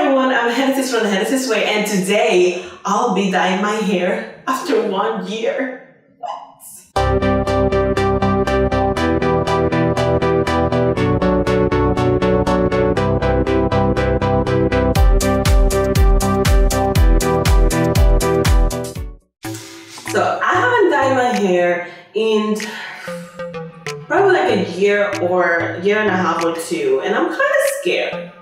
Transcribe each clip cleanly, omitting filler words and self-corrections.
everyone, I'm Genesis from the Genesis Way, and today I'll be dyeing my hair after 1 year. What? So I haven't dyed my hair in probably like a year or year and a half or two, and I'm kind of scared.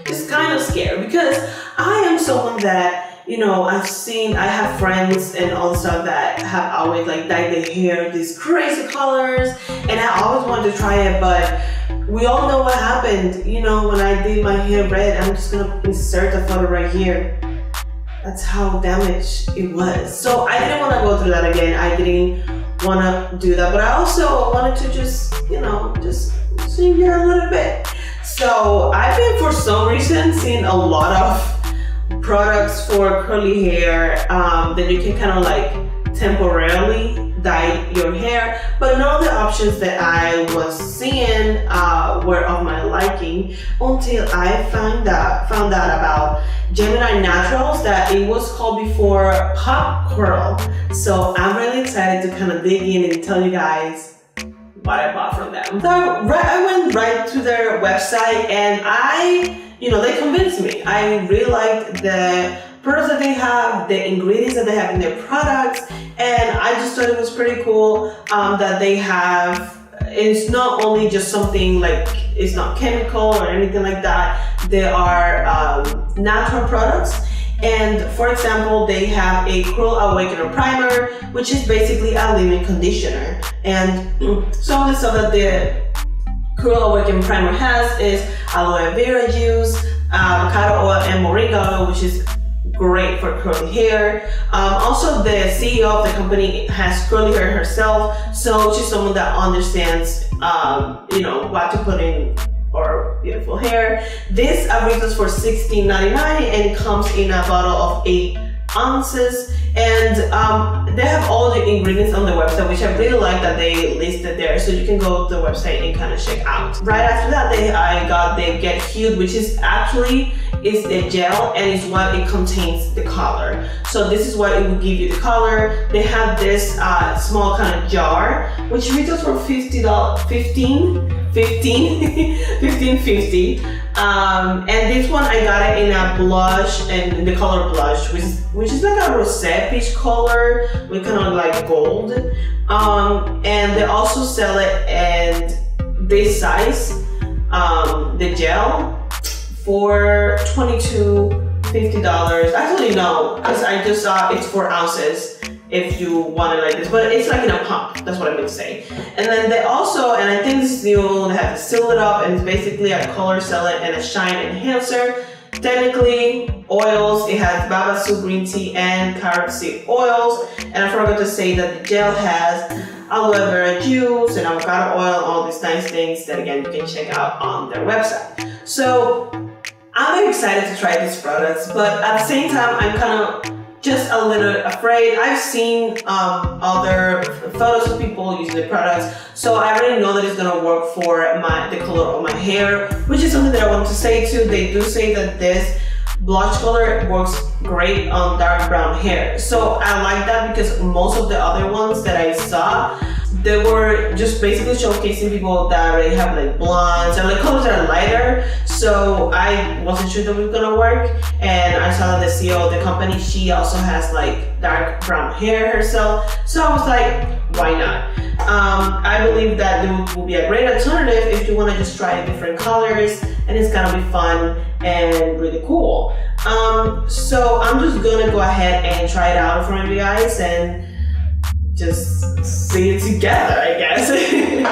Just kind of scared because I am someone that, you know, I have friends and all the stuff that have always like dyed their hair these crazy colors, and I always wanted to try it, but we all know what happened. You know, when I did my hair red, I'm just gonna insert the photo right here. That's how damaged it was. So I didn't want to go through that again. I didn't want to do that, but I also wanted to just, you know, just see here a little bit. So I've been, for some reason, seeing a lot of products for curly hair that you can kind of like temporarily dye your hair, but none of the options that I was seeing were of my liking until I found out about Gemini Naturals, that it was called before Pop Curl. So I'm really excited to kind of dig in and tell you guys what I bought from them. So I went right to their website, and they convinced me. I really liked the products that they have, the ingredients that they have in their products, and I just thought it was pretty cool that they have. It's not only just something like, it's not chemical or anything like that. They are natural products. And for example, they have a Curl Awakener Primer, which is basically a leave-in conditioner. And some of the stuff that the Curl Awakener Primer has is aloe vera juice, avocado oil, and moringa oil, which is great for curly hair. Also, the CEO of the company has curly hair herself, so she's someone that understands, what to put in or beautiful hair. This retails for $16.99, and it comes in a bottle of 8 ounces. And they have all the ingredients on the website, which I really like that they listed there, so you can go to the website and kind of check out. Right after that, I got the Get Cute, which is the gel, and is what it contains the color. So this is what it will give you the color. They have this small kind of jar, which retails for $15.50. And this one I got it in a blush, and the color blush, which is like a rosé peach color with kind of like gold. And they also sell it in this size, the gel, for $22.50. Actually no, because I just saw it's 4 ounces if you want it like this, but it's like in a pump. That's what I meant to say. And then they also, and I think this is new, they have to seal it up, and it's basically a color sealant and a shine enhancer. Technically, oils, it has babasu green tea and carrot seed oils. And I forgot to say that the gel has aloe vera juice and avocado oil, all these nice things that again you can check out on their website. So I'm very excited to try these products, but at the same time I'm kind of just a little afraid. I've seen other photos of people using the products, so I already know that it's gonna work for the color of my hair, which is something that I want to say too. They do say that this blush color works great on dark brown hair. So I like that, because most of the other ones that I saw, they were just basically showcasing people that already have like blondes and like colors that are lighter. So I wasn't sure that it was gonna work. And I saw that the CEO of the company, she also has like dark brown hair herself. So I was like, why not? I believe that it will be a great alternative if you wanna just try different colors, and it's gonna be fun and really cool. So I'm just gonna go ahead and try it out in front of you guys and just see it together, I guess.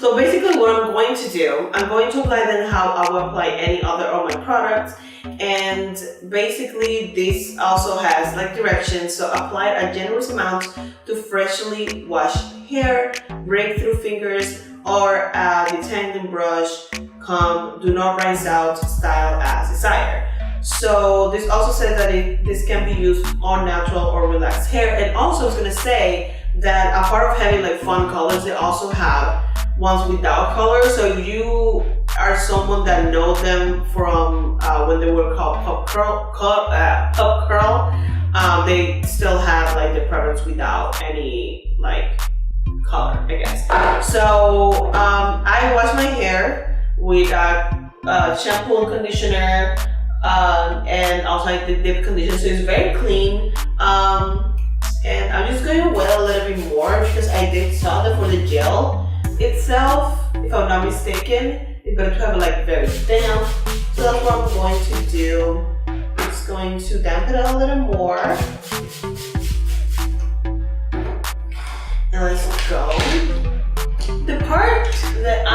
So basically what I'm going to do, I'm going to apply them how I would apply any other of my products. And basically this also has like directions. So apply a generous amount to freshly washed hair, break through fingers or a detangling brush, comb, do not rinse out, style as desired. So this also says that this can be used on natural or relaxed hair. And also it's gonna say that a part of having like fun colors, they also have ones without color. So if you are someone that know them from when they were called Pop Curl, they still have like the products without any like color, I guess. So I wash my hair with shampoo and conditioner, and also I did deep conditioner, so it's very clean. And I'm just going to wet a little bit more because I did saw that for the gel itself, if I'm not mistaken, it's better to have it like very damp. So that's what I'm going to do. I'm just going to dampen it a little more. And let's go. The part that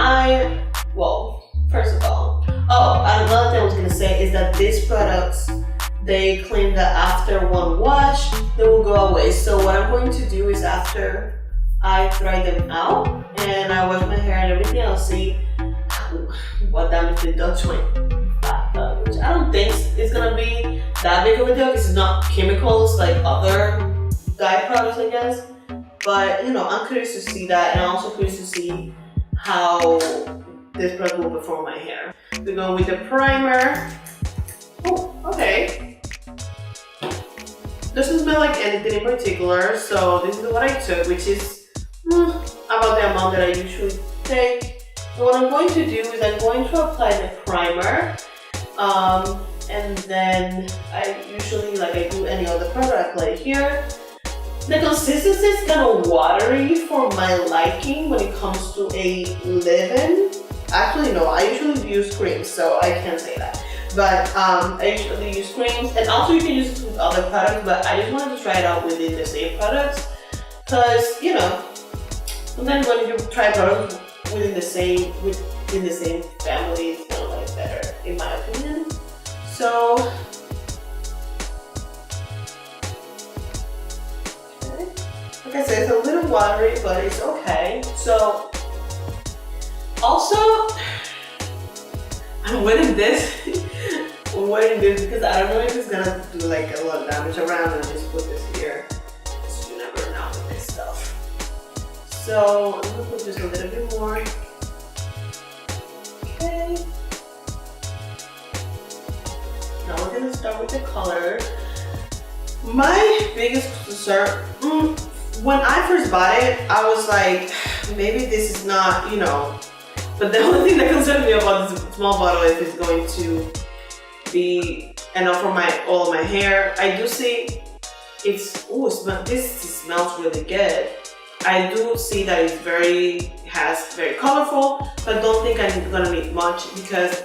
first of all, another thing I was gonna say is that these products, they claim that after one wash, they will go away. So what I'm going to do is after I dry them out and I wash my hair and everything, I'll see what damage they do to my bathtub, which I don't think it's gonna be that big of a deal because it's not chemicals like other dye products, I guess. But you know, I'm curious to see that, and I'm also curious to see how this product will perform my hair. We're going with the primer. Oh, okay. Doesn't smell like anything in particular, so this is what I took, which is about the amount that I usually take. And what I'm going to do is I'm going to apply the primer, and then I usually, like I do any other product, I apply it here. The consistency is kind of watery for my liking when it comes to a leave-in. Actually, no, I usually use creams, so I can't say that. But I usually use creams, and also you can use it with other products, but I just wanted to try it out within the same products. Because, you know, sometimes when you try products within the same family, it's kind of like better, in my opinion. So, like I said, it's a little watery, but it's okay. So, also, I'm wearing this because I don't know if it's gonna do like a lot of damage around, and I just put this here. Because you never know with this stuff. So, I'm gonna put just a little bit more. Okay. Now we're gonna start with the color. My biggest concern, when I first bought it, I was like, maybe this is not, you know, but the only thing that concerns me about this small bottle is it's going to be enough for all of my hair. I do see this smells really good. I do see that it's very colorful, but I don't think I'm gonna need much because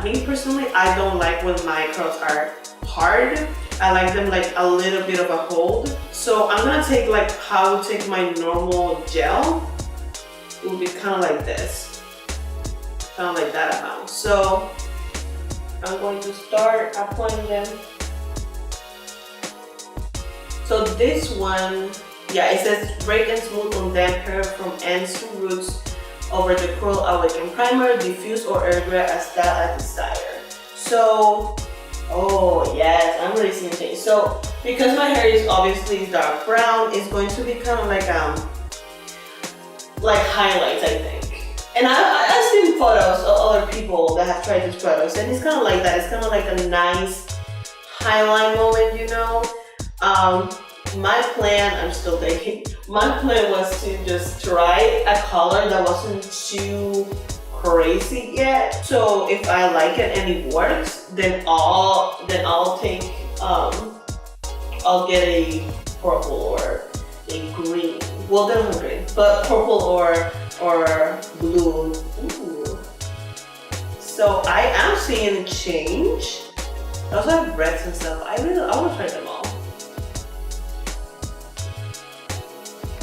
me personally, I don't like when my curls are hard. I like them like a little bit of a hold. So I'm gonna take like how I would take my normal gel. It will be kind of like this. Kind of like that amount. So I'm going to start applying them. So this one, yeah, it says break and smooth on damp hair from ends to roots over the curl awaken primer, diffuse or air dry as style as desire. So, oh yes, I'm really seeing change. So because my hair is obviously dark brown, it's going to be kind of like highlights, I think. And I've seen photos of other people that have tried these products, and it's kind of like that. It's kind of like a nice highlight moment, you know. My plan, I'm still thinking, my plan was to just try a color that wasn't too crazy yet. So if I like it and it works, then I'll take, I'll get a purple or a green. Well, they're not green, but purple or blue. Ooh. So I am seeing change. I also have reds and stuff. I want to try them all.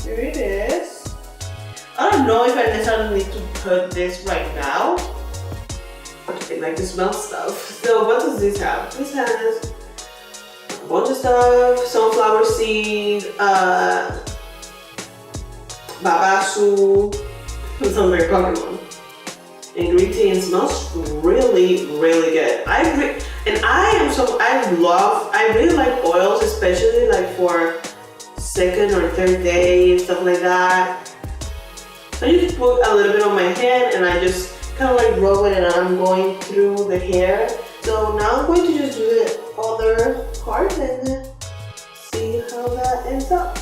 Here it is. I don't know if I necessarily need to put this right now. I like to smell stuff. So what does this have? This has a bunch of stuff. Sunflower seed, babasu, some very Pokemon. And green tea, and smells really, really good. I really like oils, especially like for second or third day, stuff like that. So I just put a little bit on my hand and I just kind of like rub it and I'm going through the hair. So now I'm going to just do the other part and see how that ends up.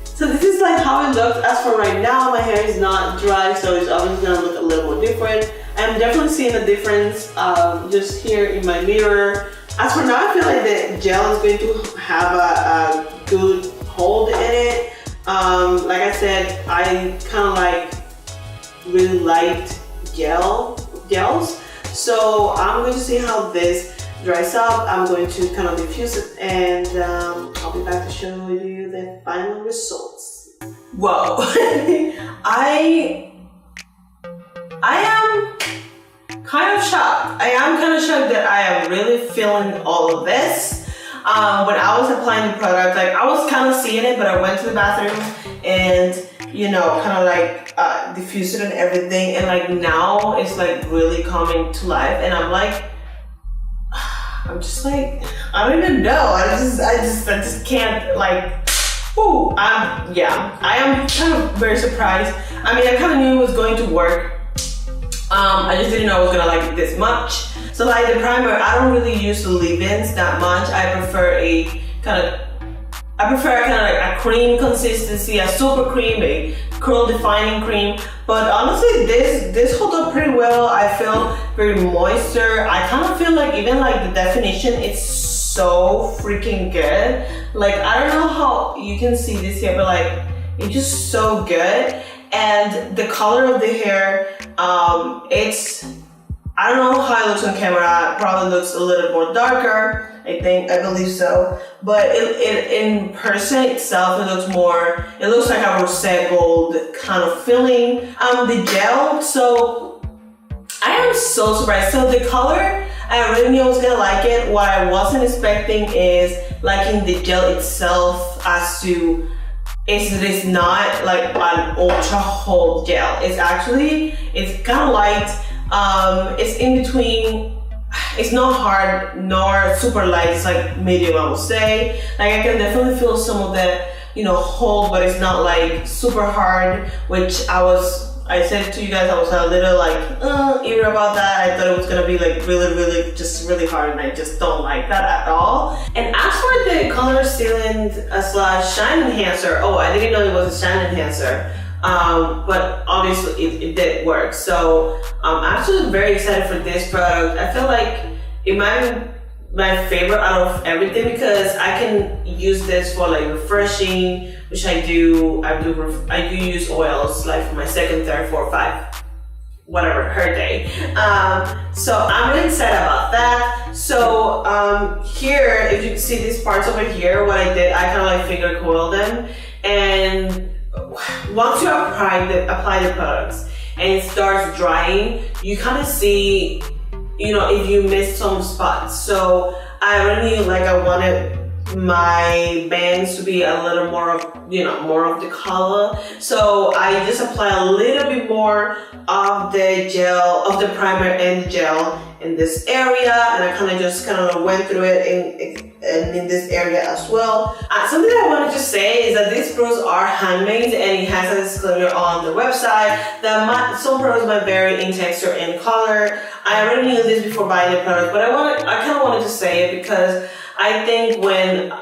So this is like how it looks as for right now. My hair is not dry, so it's obviously gonna look a little more different. I'm definitely seeing a difference just here in my mirror. As for now, I feel like the gel is going to have a good hold in it. Like I said, I kind of like really liked gels. So I'm going to see how this dries up. I'm going to kind of diffuse it and I'll be back to show you the final results. Whoa, I am kind of shocked. I am kind of shocked that I am really feeling all of this. When I was applying the product, like I was kind of seeing it, but I went to the bathroom and you know, kind of like diffused it and everything, and like now it's like really coming to life, and I'm like, I'm just like, I don't even know. I just can't like. Ooh, I am kind of very surprised. I mean, I kind of knew it was going to work. I just didn't know I was gonna like it this much. So like the primer, I don't really use the leave-ins that much. I prefer kind of like a cream consistency, a super cream, a curl defining cream. But honestly, this holds up pretty well. I feel very moisture. I kind of feel like even like the definition, it's so freaking good. Like I don't know how you can see this here, but like it's just so good. And the color of the hair, I don't know how it looks on camera. It probably looks a little more darker. I believe so. But in person itself, it looks like a rosé gold kind of feeling. The gel, so I am so surprised. So the color, I really knew I was gonna like it. What I wasn't expecting is liking the gel itself as to it's not like an ultra hold gel. It's kind of light. It's in between. It's not hard nor super light. It's like medium, I would say. Like I can definitely feel some of the, hold, but it's not like super hard, which I said to you guys, I was a little like, eerie about that. I thought it was gonna be like really, just really hard, and I just don't like that at all. And as for the color sealant / shine enhancer, I didn't know it was a shine enhancer. But obviously it did work. So I'm actually very excited for this product. I feel like it might be my favorite out of everything because I can use this for like refreshing, which I do use oils like for my second, third, fourth, 5, whatever, her day. So I'm really excited about that. So here, if you can see these parts over here, what I did, I kind of like finger coiled them, and once you apply the products and it starts drying, you kind of see, if you miss some spots. So I really I wanted my bangs to be a little more of, more of the color. So I just apply a little bit more of the gel, of the primer and gel in this area, and I kind of went through it and in this area as well. Something I wanted to say is that these products are handmade, and it has a disclaimer on the website that some products might vary in texture and color. I already knew this before buying the product, but I kind of wanted to say it because I think when,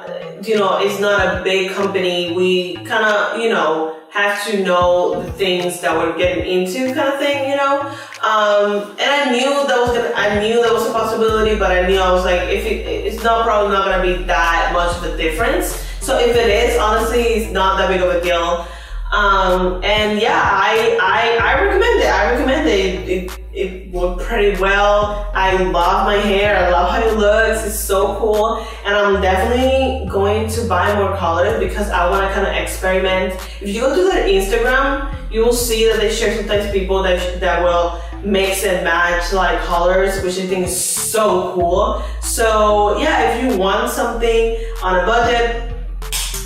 it's not a big company, we kind of, have to know the things that we're getting into kind of thing, and I knew that was a possibility, but I knew I was like, it's probably not going to be that much of a difference. So if it is, honestly, it's not that big of a deal. And yeah, I recommend it. I recommend it. It worked pretty well. I love my hair. I love how it looks. It's so cool. And I'm definitely going to buy more colors because I want to kind of experiment. If you go to their Instagram, you will see that they share sometimes people that will mix and match like colors, which I think is so cool. So yeah, if you want something on a budget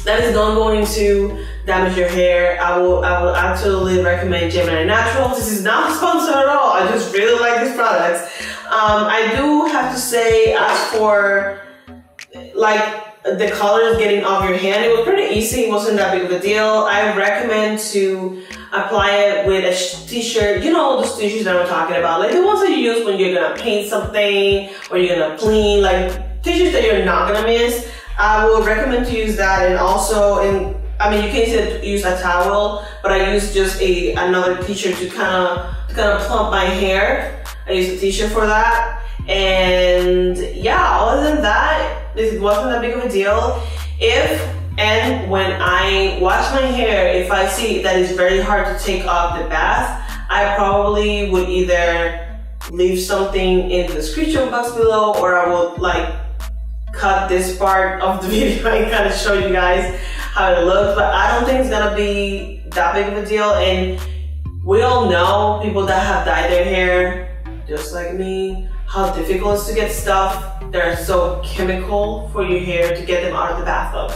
that is not going to damage your hair, I will absolutely recommend Gemini Naturals. This is not sponsored at all. I just really like these products. I do have to say, as for like the colors getting off your hand. It was pretty easy, it wasn't that big of a deal. I recommend to apply it with a t-shirt. You know those t-shirts that I'm talking about, like the ones that you use when you're gonna paint something or you're gonna clean, like t-shirts that you're not gonna miss. I would recommend to use that. And also, you can use a towel, but I use just another t-shirt to kind of plump my hair. I use a t-shirt for that. And yeah, other than that, it wasn't that big of a deal. When I wash my hair, if I see that it's very hard to take off the bath, I probably would either leave something in the description box below, or I will like cut this part of the video and kind of show you guys how it looks. But I don't think it's gonna be that big of a deal. And we all know, people that have dyed their hair just like me, how difficult it is to get stuff that are so chemical for your hair to get them out of the bathtub.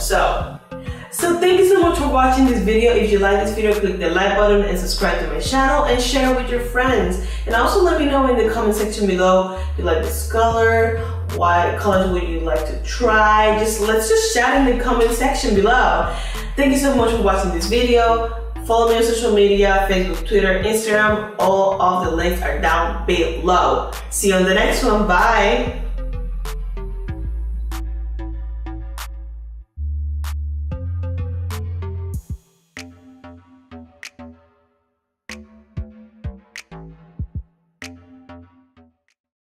So thank you so much for watching this video. If you like this video, click the like button and subscribe to my channel and share it with your friends. And also let me know in the comment section below if you like this color, what colors would you like to try. Let's just chat in the comment section below. Thank you so much for watching this video. Follow me on social media, Facebook, Twitter, Instagram. All of the links are down below. See you on the next one. Bye.